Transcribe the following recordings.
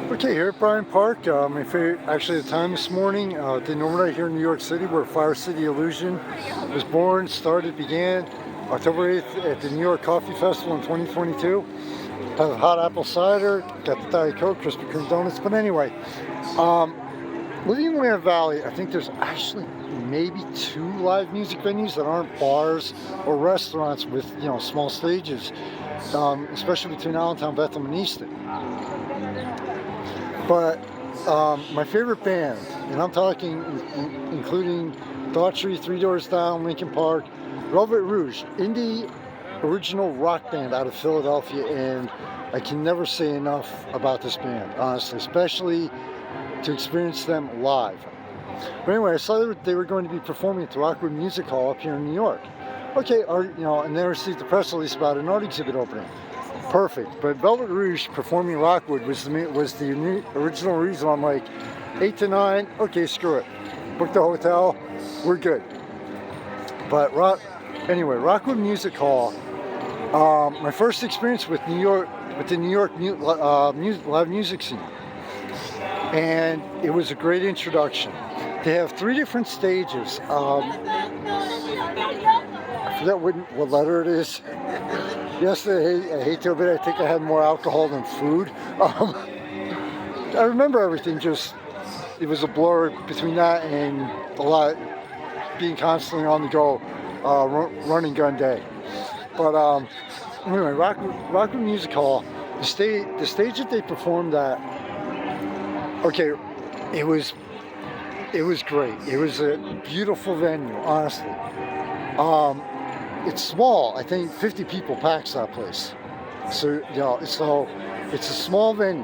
Okay, here at Bryant Park, my favorite, actually the time this morning, didn't overnight here in New York City where Fire City Illusion was born, began October 8th at the New York Coffee Festival in 2022. Have hot apple cider, got the Diet Coke, Krispy Kreme donuts, but anyway, living in Willamette Valley, I think there's actually maybe 2 live music venues that aren't bars or restaurants with, small stages, especially between Allentown, Bethel, and Easton. But my favorite band, and I'm talking including Daughtry, Three Doors Down, Linkin Park, Velvet Rouge, indie original rock band out of Philadelphia, and I can never say enough about this band, honestly, especially to experience them live. But anyway, I saw they were going to be performing at the Rockwood Music Hall up here in New York. Okay, and they received the press release about an art exhibit opening. Perfect. But Velvet Rouge performing Rockwood was the original reason. I'm like, 8 to 9, okay, screw it. Book the hotel, we're good. But anyway, Rockwood Music Hall, my first experience with the New York live music scene. And it was a great introduction. They have 3 different stages. I forget what letter it is. Yesterday, I hate to admit, I think I had more alcohol than food. I remember everything, it was a blur between that and a lot being constantly on the go, running gun day. But anyway, Rockwood Music Hall, the stage that they performed at, okay, it was great. It was a beautiful venue, honestly. It's small. I think 50 people packs that place. So, it's a small venue.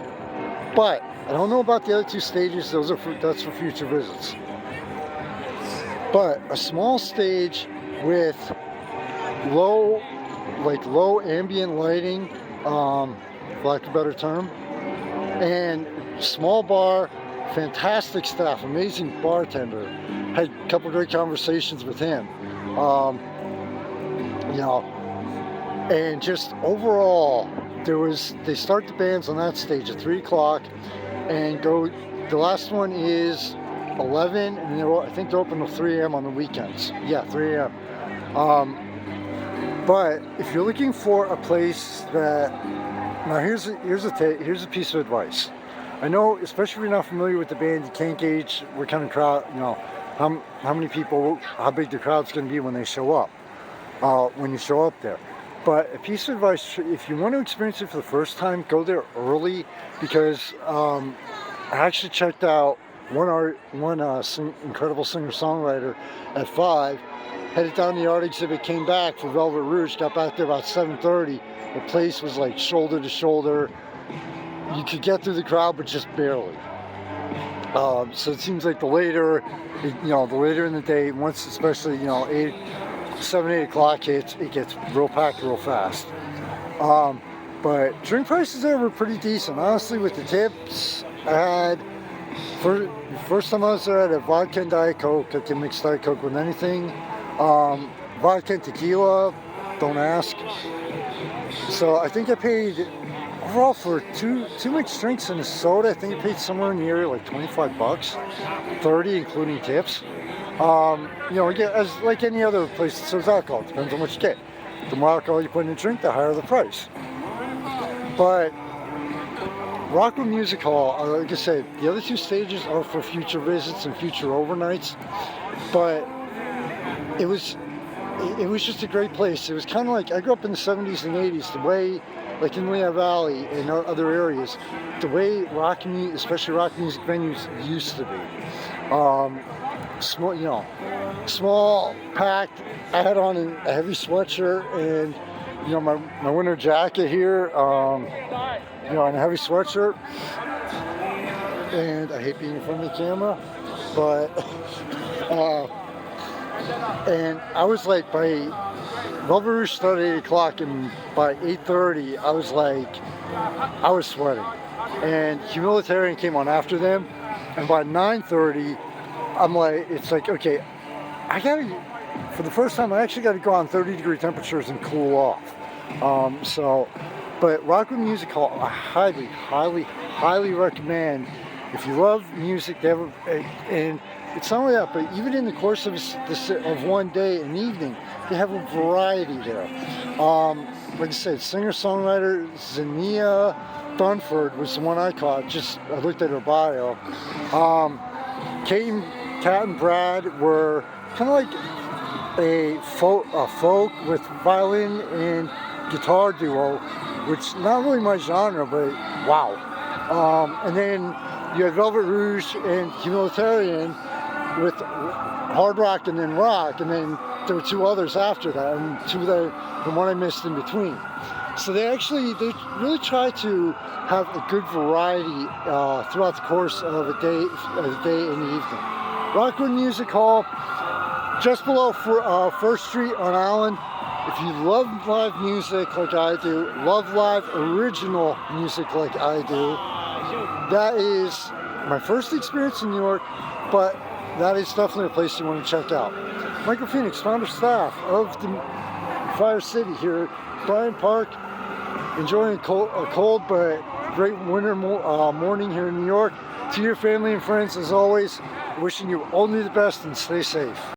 But I don't know about the other 2 stages. That's for future visits. But a small stage with low ambient lighting, for lack of a better term, and small bar, fantastic staff, amazing bartender. Had a couple great conversations with him. And just overall, they start the bands on that stage at 3 o'clock and go. The last one is 11, and I think they're open till 3 a.m. on the weekends. Yeah, 3 a.m. But if you're looking for a place here's a piece of advice. I know, especially if you're not familiar with the band, you can't gauge what kind of crowd, how many people, how big the crowd's going to be when they show up, when you show up there. But a piece of advice, if you want to experience it for the first time, go there early, because I actually checked out one incredible singer-songwriter at 5, headed down the art exhibit, came back for Velvet Rouge, got back there about 7:30. The place was like shoulder to shoulder. You could get through the crowd, but just barely. So it seems like the later in the day, once especially 7, 8 o'clock hits, it gets real packed real fast. But drink prices there were pretty decent, honestly. With the tips, I had first time I was there, I had a vodka and Diet Coke. I can mix Diet Coke with anything. Vodka and tequila, don't ask. So I think I paid overall for two mixed drinks and a soda. I think I paid somewhere in the area like $25, 30 including tips. As like any other place that serves alcohol, it depends on what you get. The more alcohol you put in a drink, the higher the price. But Rockwood Music Hall, like I said, the other 2 stages are for future visits and future overnights. But it was just a great place. It was kind of like, I grew up in the 70s and 80s, the way, like in Willamette Valley and other areas, the way especially rock music venues used to be. Small, packed. I had on a heavy sweatshirt and, my winter jacket here, and a heavy sweatshirt. And I hate being in front of the camera, but, and I was like, by Velvet Rouge started at 8 o'clock, and by 8:30, I was sweating. And Humanitarian came on after them, and by 9:30, I'm like, it's like, okay, for the first time, I actually got to go on 30-degree temperatures and cool off. But Rockwood Music Hall, I highly, highly, highly recommend. If you love music, they have and it's not only that, but even in the course of one day and evening, they have a variety there. Like I said, singer-songwriter Zania Dunford was the one I caught. I looked at her bio. Kat and Brad were kind of like a folk with violin and guitar duo, which not really my genre, but wow. And then you had Velvet Rouge and Humanitarian with hard rock and then rock, and then there were two others after that, and the one I missed in between. So they really try to have a good variety throughout the course of a day in the evening. Rockwood Music Hall, just below 1st Street on Allen. If you love live music like I do, love live original music like I do, that is my first experience in New York, but that is definitely a place you want to check out. Michael Phoenix, founder staff of the Fire City here, Bryant Park, enjoying a cold but great winter morning here in New York. To your family and friends, as always, wishing you only the best and stay safe.